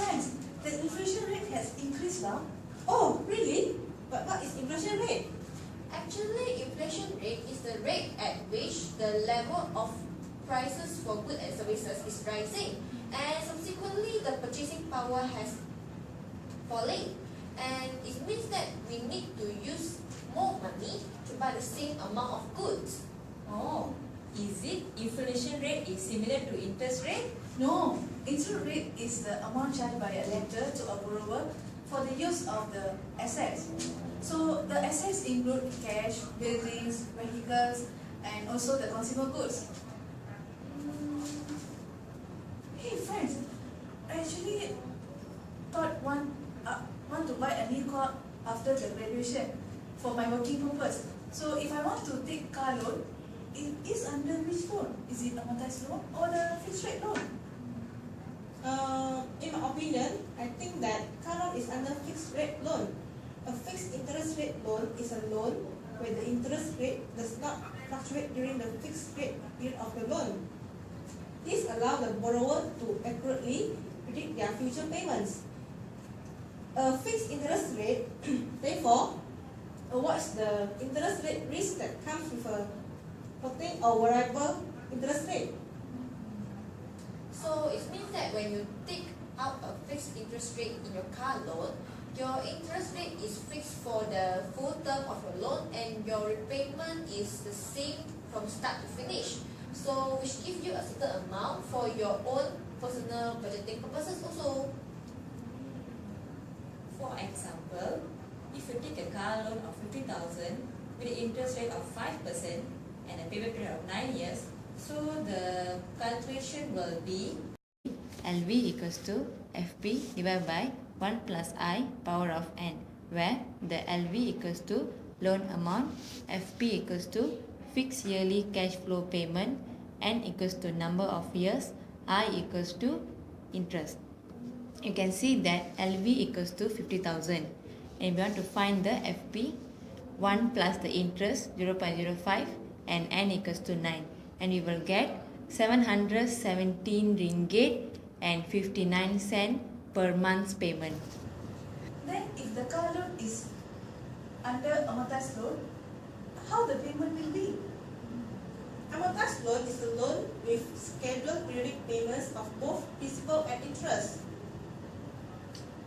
friends, the inflation rate has increased now. Oh, really? But what is inflation rate? Actually, inflation rate is the rate at which the level of prices for goods and services is rising, and subsequently the purchasing power has falling, and it means that we need to use more money to buy the same amount of goods. Oh, is it inflation rate is similar to interest rate? No, interest rate is the amount charged by a lender to a borrower for the use of the assets. So the assets include cash, buildings, vehicles, and also the consumer goods. Hey friends, I actually thought want to buy a new car after the graduation for my working purpose. So if I want to take car loan, it is under which loan? Is it amortized loan or the fixed rate loan? In my opinion, I think that car loan is under fixed rate loan. A fixed interest rate loan is a loan where the interest rate does not fluctuate during the fixed rate period of the loan. This allows the borrower to accurately predict their future payments. A fixed interest rate, therefore, avoids the interest rate risk that comes with a floating or variable interest rate. So it means that when you take out a fixed interest rate in your car loan, your interest rate is fixed for the full term of your loan, and your repayment is the same from start to finish. So which gives you a certain amount for your own personal budgeting purposes also. For example, if you take a car loan of 50,000 with an interest rate of 5% and a payment period of 9 years, so the calculation will be LV equals to FP divided by 1 plus I power of n, where the LV equals to loan amount, FP equals to fixed yearly cash flow payment, n equals to number of years, I equals to interest. You can see that LV equals to 50,000, and we want to find the FP, 1 plus the interest 0.05 and n equals to 9, and we will get 717 ringgit and 59 cent per month's payment. Then if the car loan is under amortized loan, how the payment will be? Amortized loan is a loan with scheduled periodic payments of both principal and interest.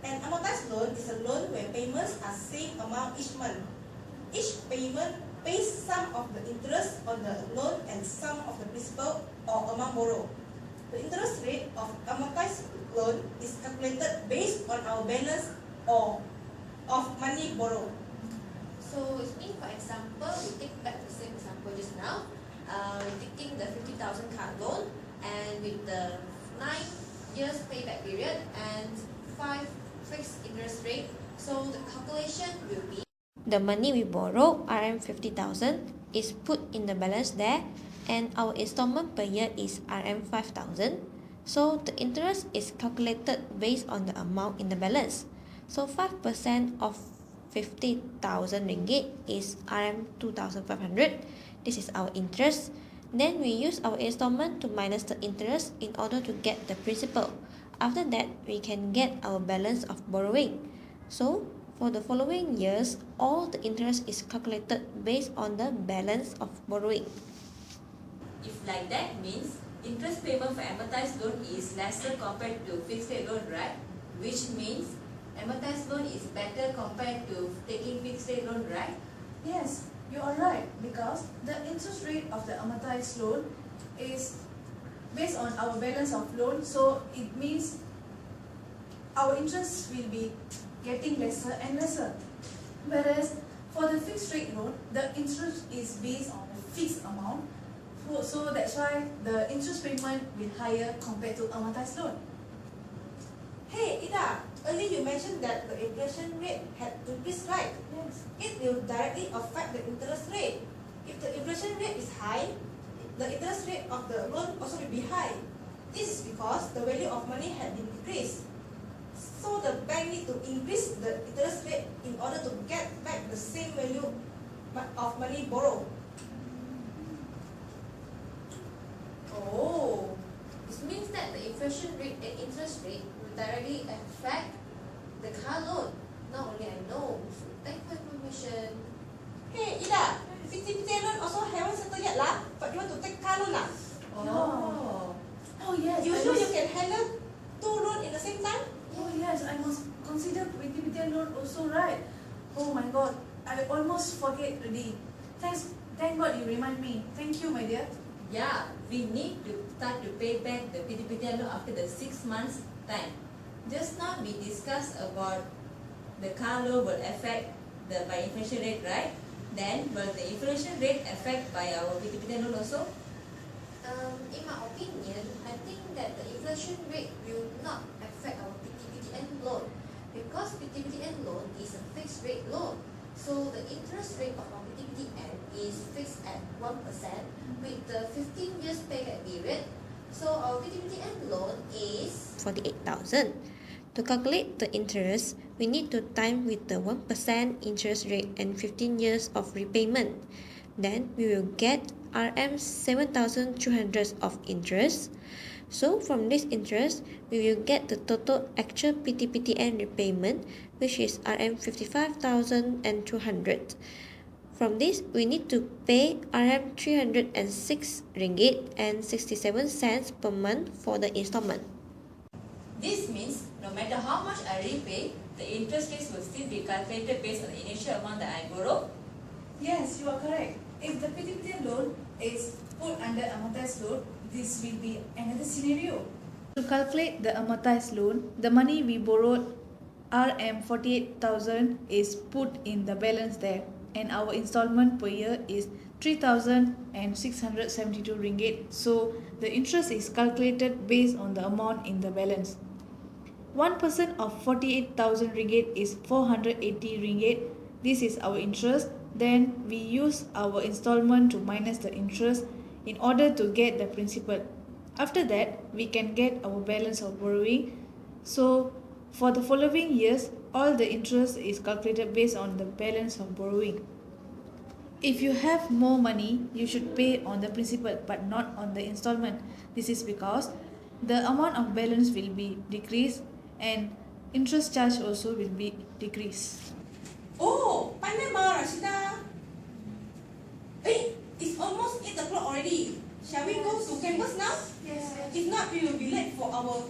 An amortized loan is a loan where payments are same amount each month. Each payment pays some of the interest on the loan and some of the principal or amount borrowed. The interest rate of amortized loan is calculated based on our balance or of money borrowed. So it means, for example, we take back the same example just now. We're taking the 50,000 car loan, and with the 9 years payback period and 5 fixed interest rate, so the calculation will be the money we borrow, RM 50,000, is put in the balance there, and our installment per year is RM 5,000. So the interest is calculated based on the amount in the balance. So 5% of 50,000 ringgit is RM 2,500. This is our interest. Then we use our installment to minus the interest in order to get the principal. After that, we can get our balance of borrowing. So for the following years, all the interest is calculated based on the balance of borrowing. if like that means interest payment for amortized loan is lesser compared to fixed rate loan, right? Which means amortized loan is better compared to taking fixed rate loan, right? Yes, you are right, because the interest rate of the amortized loan is based on our balance of loan, so it means our interest will be getting lesser and lesser. Whereas for the fixed rate loan, the interest is based on a fixed amount, so that's why the interest payment will higher compared to amortized loan. Hey Ida, earlier you mentioned that the inflation rate had increased, right? Yes. It will directly affect the interest rate. If the inflation rate is high, the interest rate of the loan also will be high. This is because the value of money had been decreased. So the bank need to increase the interest rate in order to get back the same value of money borrowed. Oh, this means that the inflation rate and interest rate will directly affect the car loan. Not only I know, so thank you for information. Hey, Ida, PTPTN loan also haven't settled yet lah, but you want to take car loan lah? Oh. Oh yes. You I sure you must- can handle two loans in the same time? Oh yes, I must consider PTPTN loan also, right? Oh my god, I almost forget already. Thank God you remind me. Thank you, my dear. Yeah, we need to start to pay back the PTPTN loan after the 6 months time. Just now we discussed about the car loan will affect the by inflation rate, right? Then will the inflation rate affect by our PTPTN loan also? In my opinion, I think that the inflation rate will not affect our PTPTN loan because PTPTN loan is a fixed rate loan. So the interest rate of our PTPTN is fixed at 1% with the 15 years payback period. So our PTPTN loan is 48,000. To calculate the interest, we need to time with the 1% interest rate and 15 years of repayment. Then we will get RM 7,200 of interest. So from this interest, we will get the total actual PTPTN repayment, which is RM 55,200. From this, we need to pay RM 306 ringgit and 67 cents per month for the installment. This means no matter how much I repay, the interest rates will still be calculated based on the initial amount that I borrow. Yes, you are correct. If the PTPTN loan is put under amortized loan, this will be another scenario. To calculate the amortized loan, the money we borrowed, RM 48,000, is put in the balance there, and our installment per year is 3,672 ringgit. So the interest is calculated based on the amount in the balance. 1% of 48,000 ringgit is 480 ringgit. This is our interest. Then we use our installment to minus the interest in order to get the principal. After that, we can get our balance of borrowing. So for the following years, all the interest is calculated based on the balance of borrowing. If you have more money, you should pay on the principal but not on the installment. This is because the amount of balance will be decreased and interest charge also will be decreased. Oh, pandai ma Rashida. It's almost 8 o'clock already. Shall we go to campus now? Yes. If not, we will be late for our